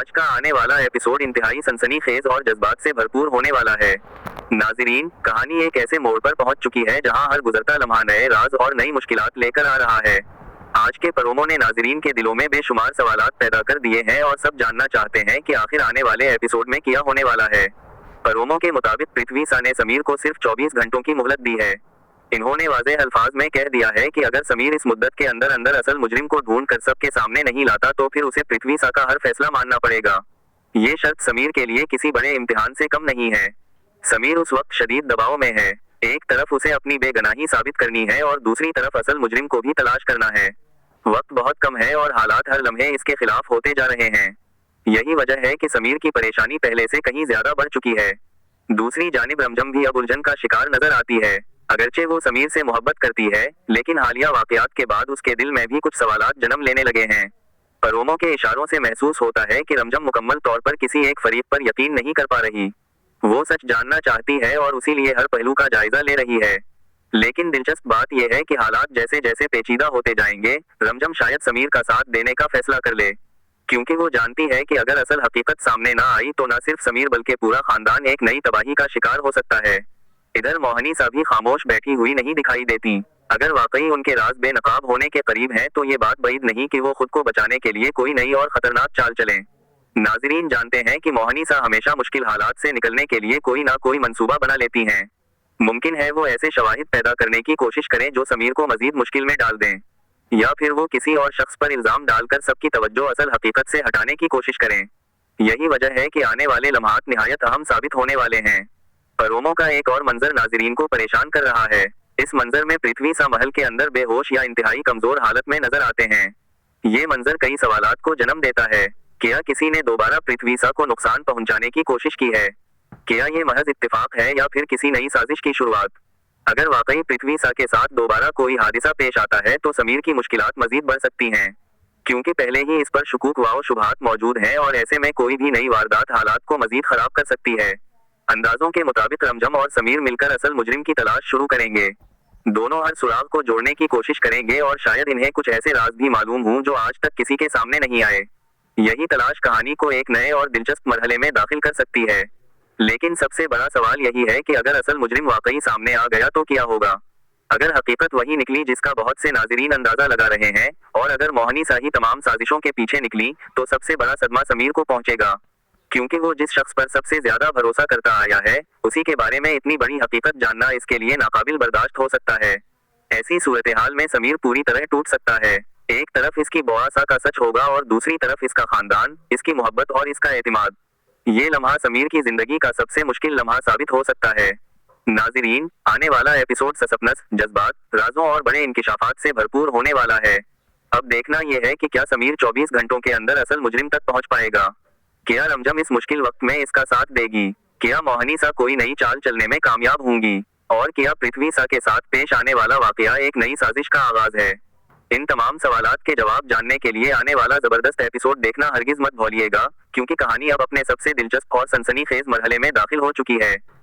आज का आने वाला एपिसोड इंतहाई सनसनीखेज और जज्बात से भरपूर होने वाला है। नाज़रीन, कहानी एक ऐसे मोड़ पर पहुंच चुकी है जहां हर गुजरता लम्हा नए राज और नई मुश्किलात लेकर आ रहा है। आज के प्रोमो ने नाज़रीन के दिलों में बेशुमार सवालात पैदा कर दिए हैं और सब जानना चाहते हैं कि आखिर आने वाले एपिसोड में क्या होने वाला है। प्रोमो के मुताबिक पृथ्वी सा ने समीर को सिर्फ 24 घंटों की मोहलत दी है। इन्होंने वाज़ेह अल्फाज में कह दिया है कि अगर समीर इस मुद्दत के अंदर अंदर असल मुजरिम को ढूंढ कर सबके सामने नहीं लाता तो फिर उसे पृथ्वी सा का हर फैसला मानना पड़ेगा। ये शर्त समीर के लिए किसी बड़े इम्तिहान से कम नहीं है। समीर उस वक्त शदीद दबाव में है। एक तरफ उसे अपनी बेगनाही साबित करनी है और दूसरी तरफ असल मुजरिम को भी तलाश करना है। वक्त बहुत कम है और हालात हर लम्हे इसके खिलाफ होते जा रहे हैं। यही वजह है कि समीर की परेशानी पहले से कहीं ज्यादा बढ़ चुकी है। दूसरी जानिब रमजम भी अब उलझन का शिकार नजर आती है। अगरचे वो समीर से मोहब्बत करती है, लेकिन हालिया वाकयात के बाद उसके दिल में भी कुछ सवालात जन्म लेने लगे हैं। प्रोमो के इशारों से महसूस होता है कि रमजम मुकम्मल तौर पर किसी एक फरीक पर यकीन नहीं कर पा रही। वो सच जानना चाहती है और उसी लिए हर पहलू का जायजा ले रही है। लेकिन दिलचस्प बात यह है कि हालात जैसे जैसे पेचीदा होते जाएंगे, रमजम शायद समीर का साथ देने का फैसला कर ले, क्योंकि वो जानती है कि अगर असल हकीकत सामने ना आई तो न सिर्फ समीर बल्कि पूरा खानदान एक नई तबाही का शिकार हो सकता है। इधर मोहनीसा भी खामोश बैठी हुई नहीं दिखाई देती। अगर वाकई उनके राज बेनकाब होने के करीब हैं तो ये बात बाइद नहीं कि वो खुद को बचाने के लिए कोई नई और खतरनाक चाल चलें। नाज़रीन जानते हैं कि मोहनीसा हमेशा मुश्किल हालात से निकलने के लिए कोई ना कोई मंसूबा बना लेती हैं। मुमकिन है वो ऐसे शवाहिद पैदा करने की कोशिश करें जो समीर को मजीद मुश्किल में डाल दें, या फिर वो किसी और शख्स पर इल्जाम डालकर सबकी तवज्जो असल हकीकत से हटाने की कोशिश करें। यही वजह है कि आने वाले लम्हात निहायत अहम साबित होने वाले हैं। प्रोमो का एक और मंजर नाज़रीन को परेशान कर रहा है। इस मंजर में पृथ्वी सा महल के अंदर बेहोश या इंतहाई कमजोर हालत में नजर आते हैं। ये मंजर कई सवालात को जन्म देता है। क्या किसी ने दोबारा पृथ्वी सा को नुकसान पहुंचाने की कोशिश की है? क्या ये महज इत्तेफाक है या फिर किसी नई साजिश की शुरुआत? अगर वाकई पृथ्वी सा के साथ दोबारा कोई हादिसा पेश आता है तो समीर की मुश्किलात मजीद बढ़ सकती हैं, क्योंकि पहले ही इस पर शुकूक व शुबहात मौजूद हैं और ऐसे में कोई भी नई वारदात हालात को मजीद खराब कर सकती है। अंदाजों के मुताबिक रमजम और समीर मिलकर असल मुजरिम की तलाश शुरू करेंगे। दोनों हर सुराग को जोड़ने की कोशिश करेंगे और शायद इन्हें कुछ ऐसे राज भी मालूम हों जो आज तक किसी के सामने नहीं आए। यही तलाश कहानी को एक नए और दिलचस्प मरहले में दाखिल कर सकती है। लेकिन सबसे बड़ा सवाल यही है कि अगर असल मुजरिम वाकई सामने आ गया तो क्या होगा? अगर हकीकत वही निकली जिसका बहुत से नाज़रीन अंदाजा लगा रहे हैं, और अगर मोहनीसा ही तमाम साजिशों के पीछे निकली, तो सबसे बड़ा सदमा समीर को पहुंचेगा, क्योंकि वो जिस शख्स पर सबसे ज्यादा भरोसा करता आया है, उसी के बारे में इतनी बड़ी हकीकत जानना इसके लिए नाकाबिल बर्दाश्त हो सकता है। ऐसी सूरत-ए-हाल में समीर पूरी तरह टूट सकता है। एक तरफ इसकी बुआ-सा का सच होगा और दूसरी तरफ इसका खानदान, इसकी मोहब्बत और इसका एतिमाद। ये लम्हा समीर की जिंदगी का सबसे मुश्किल लम्हा साबित हो सकता है। नाज़रीन, आने वाला एपिसोड सस्पेंस, जज्बात, राजों और बड़े इंकिशाफात से भरपूर होने वाला है। अब देखना यह है कि क्या समीर 24 घंटों के अंदर असल मुजरिम तक पहुंच पाएगा? क्या रमजम इस मुश्किल वक्त में इसका साथ देगी? क्या मोहनीसा कोई नई चाल चलने में कामयाब होंगी? और क्या पृथ्वी सा के साथ पेश आने वाला वाकया एक नई साजिश का आगाज है? इन तमाम सवालात के जवाब जानने के लिए आने वाला जबरदस्त एपिसोड देखना हरगिज मत भूलिएगा, क्योंकि कहानी अब अपने सबसे दिलचस्प और सनसनीखेज मरहले में दाखिल हो चुकी है।